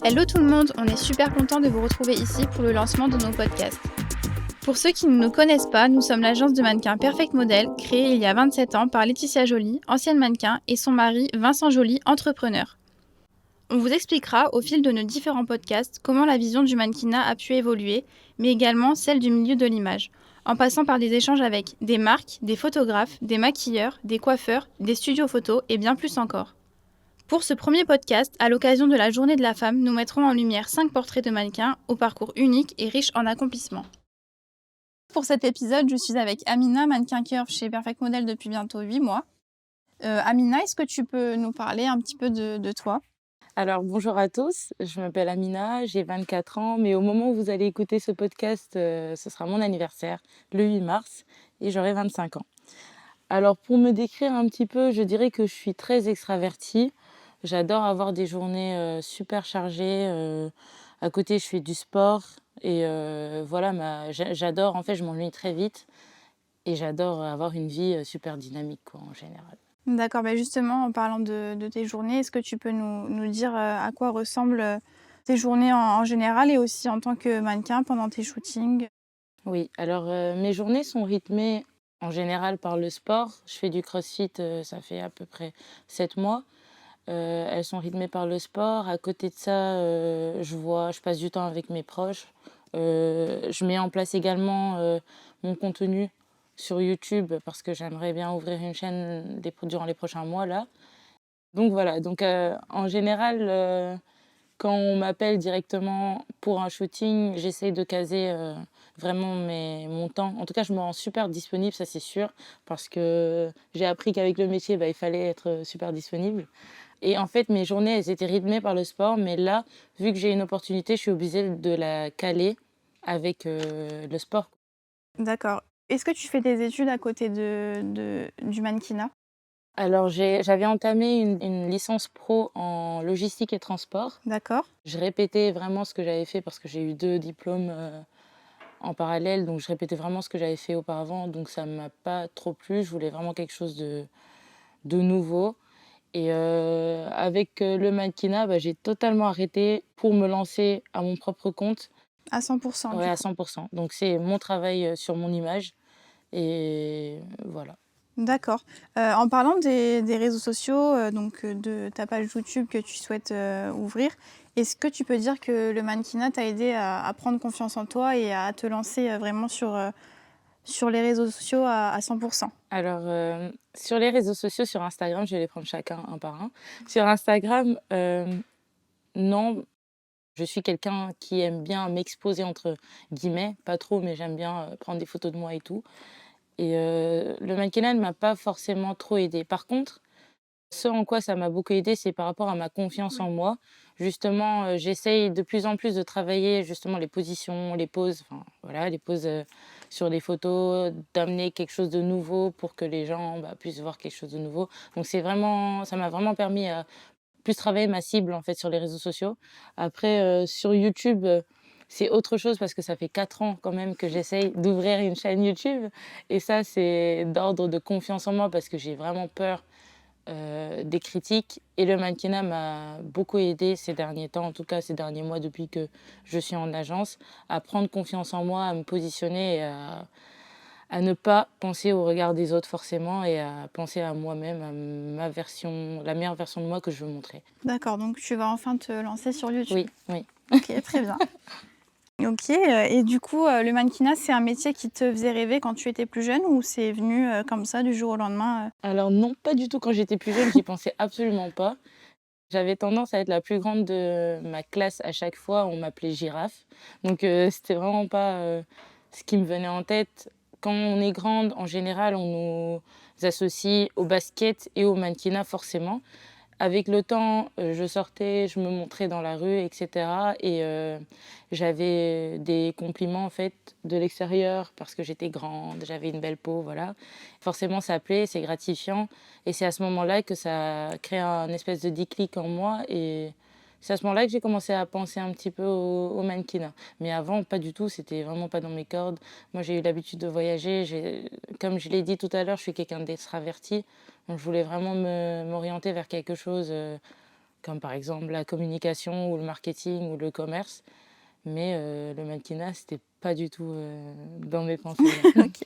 Hello tout le monde, on est super content de vous retrouver ici pour le lancement de nos podcasts. Pour ceux qui ne nous connaissent pas, nous sommes l'agence de mannequins Perfect Model, créée il y a 27 ans par Laetitia Joly, ancienne mannequin, et son mari Vincent Joly, entrepreneur. On vous expliquera au fil de nos différents podcasts comment la vision du mannequinat a pu évoluer, mais également celle du milieu de l'image, en passant par des échanges avec des marques, des photographes, des maquilleurs, des coiffeurs, des studios photos et bien plus encore. Pour ce premier podcast, à l'occasion de la Journée de la Femme, nous mettrons en lumière 5 portraits de mannequins au parcours unique et riche en accomplissements. Pour cet épisode, je suis avec Amina, mannequin curve chez Perfect Model depuis bientôt 8 mois. Amina, est-ce que tu peux nous parler un petit peu de toi ? Alors bonjour à tous, je m'appelle Amina, j'ai 24 ans, mais au moment où vous allez écouter ce podcast, ce sera mon anniversaire, le 8 mars, et j'aurai 25 ans. Alors pour me décrire un petit peu, je dirais que je suis très extravertie. J'adore avoir des journées super chargées. À côté, je fais du sport et voilà, j'adore, en fait, je m'ennuie très vite et j'adore avoir une vie super dynamique quoi, en général. D'accord, justement, en parlant de tes journées, est-ce que tu peux nous dire à quoi ressemblent tes journées en général et aussi en tant que mannequin pendant tes shootings ? Oui, alors mes journées sont rythmées en général par le sport. Je fais du crossfit, ça fait à peu près 7 mois. Elles sont rythmées par le sport. À côté de ça, je passe du temps avec mes proches. Je mets en place également mon contenu sur YouTube parce que j'aimerais bien ouvrir une chaîne durant les prochains mois là. Donc voilà, en général, quand on m'appelle directement pour un shooting, j'essaye de caser vraiment mon temps. En tout cas, je me rends super disponible, ça c'est sûr, parce que j'ai appris qu'avec le métier, il fallait être super disponible. Et en fait, mes journées, elles étaient rythmées par le sport, mais là, vu que j'ai une opportunité, je suis obligée de la caler avec le sport. D'accord. Est-ce que tu fais des études à côté du mannequinat ? Alors, j'avais entamé une licence pro en logistique et transport. D'accord. Je répétais vraiment ce que j'avais fait parce que j'ai eu 2 diplômes en parallèle, donc je répétais vraiment ce que j'avais fait auparavant, donc ça ne m'a pas trop plu. Je voulais vraiment quelque chose de nouveau. Et avec le mannequinat, j'ai totalement arrêté pour me lancer à mon propre compte, À 100% ouais, du à coup. 100%. Donc c'est mon travail sur mon image et voilà. D'accord. En parlant des réseaux sociaux, de ta page YouTube que tu souhaites, ouvrir, est-ce que tu peux dire que le mannequinat t'a aidé à prendre confiance en toi et à te lancer, vraiment sur les réseaux sociaux à 100%? Alors, sur les réseaux sociaux, sur Instagram, je vais les prendre chacun un par un. Sur Instagram, non, je suis quelqu'un qui aime bien «m'exposer» entre guillemets, pas trop, mais j'aime bien prendre des photos de moi et tout. Et le mannequinat ne m'a pas forcément trop aidée. Par contre, ce en quoi ça m'a beaucoup aidée, c'est par rapport à ma confiance en moi. Justement, j'essaye de plus en plus de travailler justement les positions, les poses, enfin voilà, les poses, sur les photos, d'amener quelque chose de nouveau pour que les gens, puissent voir quelque chose de nouveau. Donc ça m'a vraiment permis à plus travailler ma cible, en fait, sur les réseaux sociaux. Après, sur YouTube, c'est autre chose parce que ça fait 4 ans quand même que j'essaye d'ouvrir une chaîne YouTube et ça, c'est d'ordre de confiance en moi parce que j'ai vraiment peur, des critiques et le mannequinat m'a beaucoup aidée ces derniers temps, en tout cas ces derniers mois depuis que je suis en agence, à prendre confiance en moi, à me positionner et à ne pas penser au regard des autres forcément et à penser à moi-même, à ma version la meilleure version de moi que je veux montrer. D'accord, donc tu vas enfin te lancer sur YouTube. Oui, oui. OK, très bien. OK, et du coup, le mannequinat, c'est un métier qui te faisait rêver quand tu étais plus jeune ou c'est venu, comme ça du jour au lendemain? Alors non, pas du tout. Quand j'étais plus jeune, j'y pensais absolument pas. J'avais tendance à être la plus grande de ma classe à chaque fois, on m'appelait Girafe. Donc c'était vraiment pas, ce qui me venait en tête. Quand on est grande, en général, on nous associe au basket et au mannequinat forcément. Avec le temps, je sortais, je me montrais dans la rue et cetera et j'avais des compliments en fait de l'extérieur parce que j'étais grande, j'avais une belle peau, voilà. Forcément ça plaît, c'est gratifiant et c'est à ce moment-là que ça crée un espèce de déclic en moi et c'est à ce moment-là que j'ai commencé à penser un petit peu au mannequinat. Mais avant, pas du tout, c'était vraiment pas dans mes cordes. Moi, j'ai eu l'habitude de voyager, comme je l'ai dit tout à l'heure, je suis quelqu'un d'extraverti. Donc je voulais vraiment m'orienter vers quelque chose, comme par exemple la communication ou le marketing ou le commerce. Mais le mannequinat, c'était pas du tout, dans mes pensées, là. OK.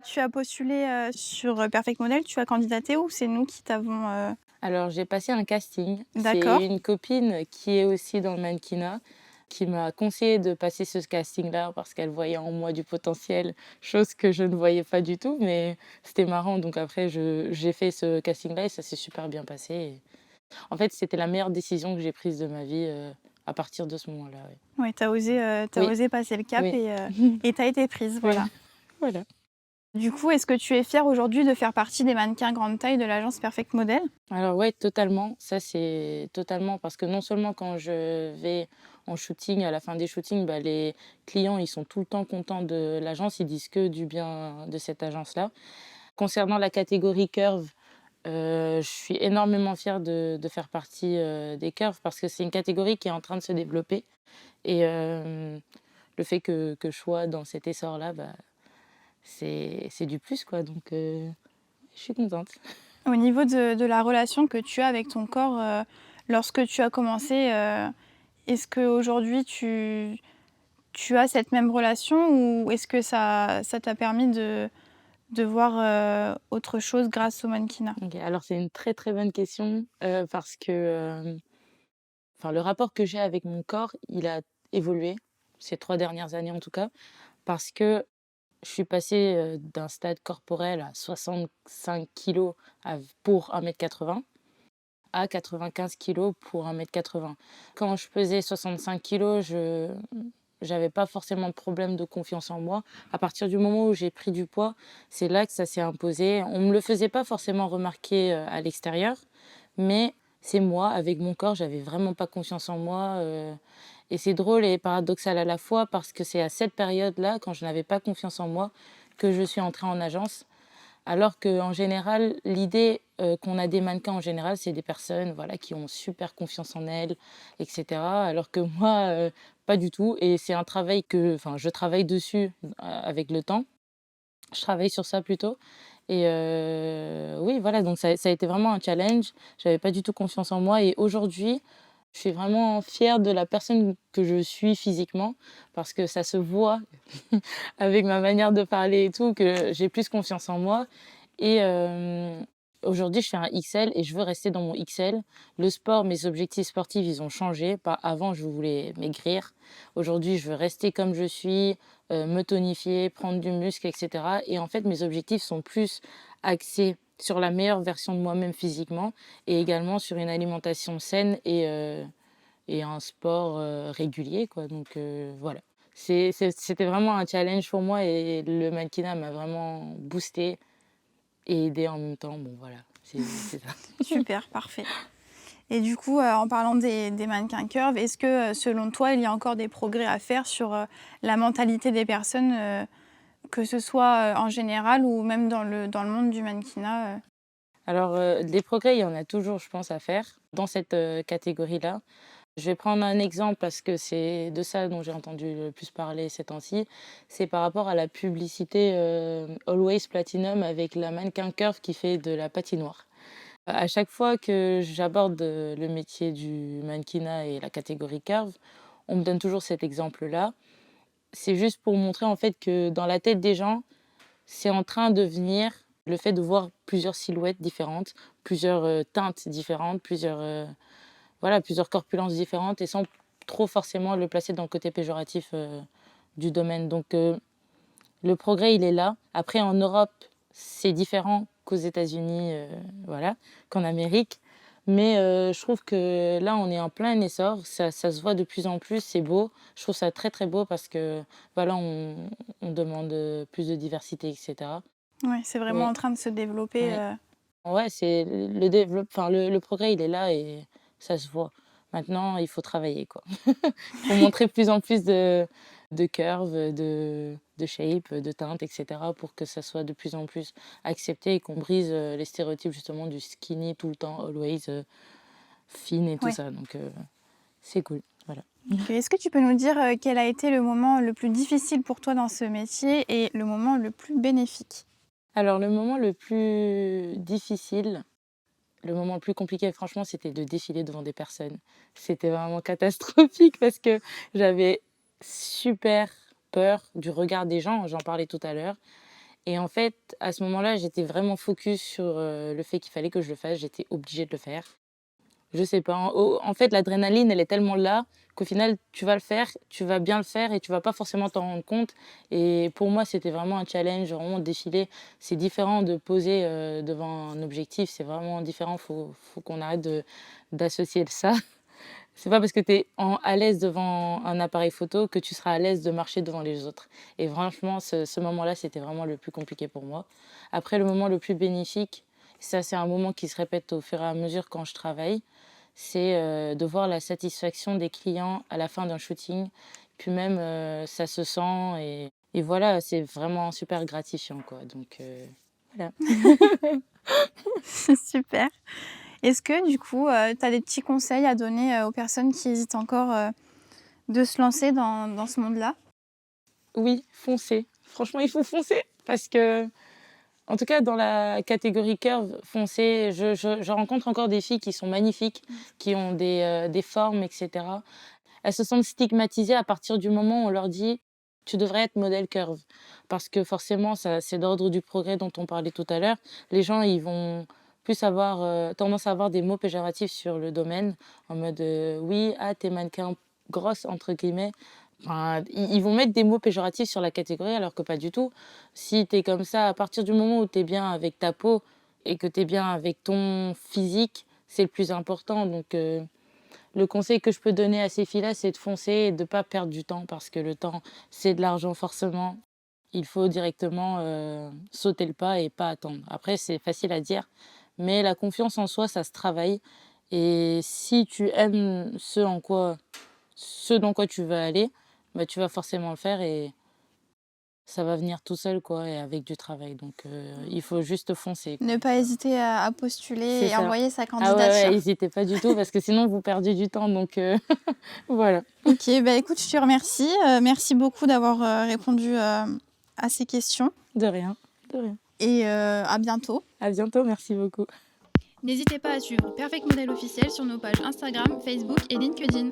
Tu as postulé, sur, Perfect Model, tu as candidaté ou c'est nous qui t'avons, Alors j'ai passé un casting. C'est d'accord. une copine qui est aussi dans le mannequinat qui m'a conseillé de passer ce casting-là parce qu'elle voyait en moi du potentiel, chose que je ne voyais pas du tout, mais c'était marrant. Donc après j'ai fait ce casting-là et ça s'est super bien passé et en fait, c'était la meilleure décision que j'ai prise de ma vie, à partir de ce moment-là, ouais. Ouais, tu Oui, osé passer le cap oui. et tu as été prise, Oui, voilà. voilà. Du coup, est-ce que tu es fière aujourd'hui de faire partie des mannequins grande taille de l'agence Perfect Model? Alors ouais, totalement. Ça, c'est totalement parce que non seulement quand je vais en shooting, à la fin des shootings, bah, les clients, ils sont tout le temps contents de l'agence, ils disent que du bien de cette agence-là. Concernant la catégorie curve, je suis énormément fière de faire partie, des curves parce que c'est une catégorie qui est en train de se développer et le fait que je sois dans cet essor-là, bah, c'est du plus, quoi, donc je suis contente. Au niveau de la relation que tu as avec ton corps, lorsque tu as commencé, est-ce qu'aujourd'hui tu as cette même relation ou est-ce que ça t'a permis de voir, autre chose grâce au mannequinat? OK, alors c'est une très, très bonne question, parce que, enfin le rapport que j'ai avec mon corps, il a évolué ces 3 dernières années en tout cas, parce que je suis passée, d'un stade corporel à 65 kilos pour 1,80 m à 95 kilos pour 1,80 m. Quand je pesais 65 kilos, je j'avais pas forcément de problème de confiance en moi. À partir du moment où j'ai pris du poids, c'est là que ça s'est imposé. On me le faisait pas forcément remarquer, à l'extérieur, mais c'est moi, avec mon corps, j'avais vraiment pas confiance en moi, et c'est drôle et paradoxal à la fois parce que c'est à cette période-là, quand je n'avais pas confiance en moi, que je suis entrée en agence. Alors qu'en général, l'idée, qu'on a des mannequins en général, c'est des personnes, voilà, qui ont super confiance en elles et cetera. Alors que moi, pas du tout et c'est un travail que enfin, je travaille dessus, avec le temps. Je travaille sur ça plutôt et oui, voilà, donc ça a été vraiment un challenge. J'avais pas du tout confiance en moi et aujourd'hui, je suis vraiment fière de la personne que je suis physiquement parce que ça se voit avec ma manière de parler et tout, que j'ai plus confiance en moi et aujourd'hui, je fais un XL et je veux rester dans mon XL. Le sport, mes objectifs sportifs, ils ont changé. Pas avant, je voulais maigrir. Aujourd'hui, je veux rester comme je suis, me tonifier, prendre du muscle et cetera et en fait, mes objectifs sont plus axés sur la meilleure version de moi-même physiquement et également sur une alimentation saine et un sport, régulier, quoi, donc voilà. C'était vraiment un challenge pour moi et le mannequinat m'a vraiment boostée et aidée en même temps. Bon voilà, c'est ça. Super, parfait. Et du coup, en parlant des mannequins curves, est-ce que, selon toi, il y a encore des progrès à faire sur, la mentalité des personnes, que ce soit, en général ou même dans le monde du mannequinat? Alors, des progrès, il y en a toujours, je pense, à faire dans cette, catégorie-là. Je vais prendre un exemple parce que c'est de ça dont j'ai entendu le plus parler ces temps-ci. C'est par rapport à la publicité, Always Platinum avec la mannequin curve qui fait de la patinoire. À chaque fois que j'aborde, le métier du mannequinat et la catégorie curve, on me donne toujours cet exemple-là. C'est juste pour montrer en fait que dans la tête des gens, c'est en train de venir le fait de voir plusieurs silhouettes différentes, plusieurs, teintes différentes, plusieurs, voilà, plusieurs corpulences différentes et sans trop forcément le placer dans le côté péjoratif, du domaine. Donc, le progrès, il est là. Après, en Europe, c'est différent qu'aux États-Unis, voilà, qu'en Amérique. Mais, je trouve que là, on est en plein essor. Ça se voit de plus en plus, c'est beau. Je trouve ça très, très beau parce que, voilà, on demande, plus de diversité et cetera. Ouais, c'est vraiment Oui, en train de se développer, ouais. Ouais, c'est le développe enfin, le progrès, il est là et ça se voit. Maintenant, il faut travailler, quoi. Il faut montrer de plus en plus de curves, de shape, de teintes et cetera pour que ça soit de plus en plus accepté et qu'on brise, les stéréotypes justement du skinny tout le temps, always, fine et tout ouais. ça donc c'est cool, voilà. OK. Est-ce que tu peux nous dire, quel a été le moment le plus difficile pour toi dans ce métier et le moment le plus bénéfique? Alors le moment le plus difficile, le moment le plus compliqué, franchement, c'était de défiler devant des personnes. C'était vraiment catastrophique parce que j'avais super peur du regard des gens, j'en parlais tout à l'heure. Et en fait, à ce moment-là, j'étais vraiment focus sur, le fait qu'il fallait que je le fasse, j'étais obligée de le faire. Je sais pas, en fait, l'adrénaline, elle est tellement là qu'au final, tu vas le faire, tu vas bien le faire et tu vas pas forcément t'en rendre compte. Et pour moi, c'était vraiment un challenge, vraiment défiler. C'est différent de poser, devant un objectif, c'est vraiment différent. Faut qu'on arrête d'associer ça. C'est pas parce que tu es à l'aise devant un appareil photo que tu seras à l'aise de marcher devant les autres. Et franchement, ce moment-là, c'était vraiment le plus compliqué pour moi. Après, le moment le plus bénéfique, ça, c'est un moment qui se répète au fur et à mesure quand je travaille, c'est de voir la satisfaction des clients à la fin d'un shooting. Puis même, ça se sent et voilà, c'est vraiment super gratifiant, quoi. Donc, voilà. Super. Est-ce que du coup, tu as des petits conseils à donner, aux personnes qui hésitent encore, de se lancer dans ce monde-là? Oui, foncez. Franchement, il faut foncer parce que en tout cas, dans la catégorie curve foncée, je rencontre encore des filles qui sont magnifiques, qui ont des formes, et cetera. Elles se sentent stigmatisées à partir du moment où on leur dit: «Tu devrais être modèle curve». Parce que forcément, ça c'est d'ordre du progrès dont on parlait tout à l'heure. Les gens, ils vont plus avoir, tendance à avoir des mots péjoratifs sur le domaine, en mode, «Oui, ah, tu mannequin grosse» entre guillemets. Enfin, ils vont mettre des mots péjoratifs sur la catégorie alors que pas du tout. Si tu es comme ça, à partir du moment où tu es bien avec ta peau et que tu es bien avec ton physique, c'est le plus important. Donc, le conseil que je peux donner à ces filles-là, c'est de foncer et de pas perdre du temps parce que le temps, c'est de l'argent forcément. Il faut directement, sauter le pas et pas attendre. Après, c'est facile à dire, mais la confiance en soi, ça se travaille et si tu aimes ce dans quoi tu veux aller, bah, tu vas forcément le faire et ça va venir tout seul, quoi et avec du travail. Donc, il faut juste foncer, quoi. Ne pas hésiter à postuler C'est et ça. envoyer sa Ah ouais, ouais, candidature. hésitez pas du tout parce que sinon vous perdez du temps donc, voilà. OK, bah, écoute, je te remercie, merci beaucoup d'avoir, répondu, à ces questions De rien, de rien. et à bientôt. À bientôt, merci beaucoup. N'hésitez pas à suivre Perfect Model officiel sur nos pages Instagram, Facebook et LinkedIn.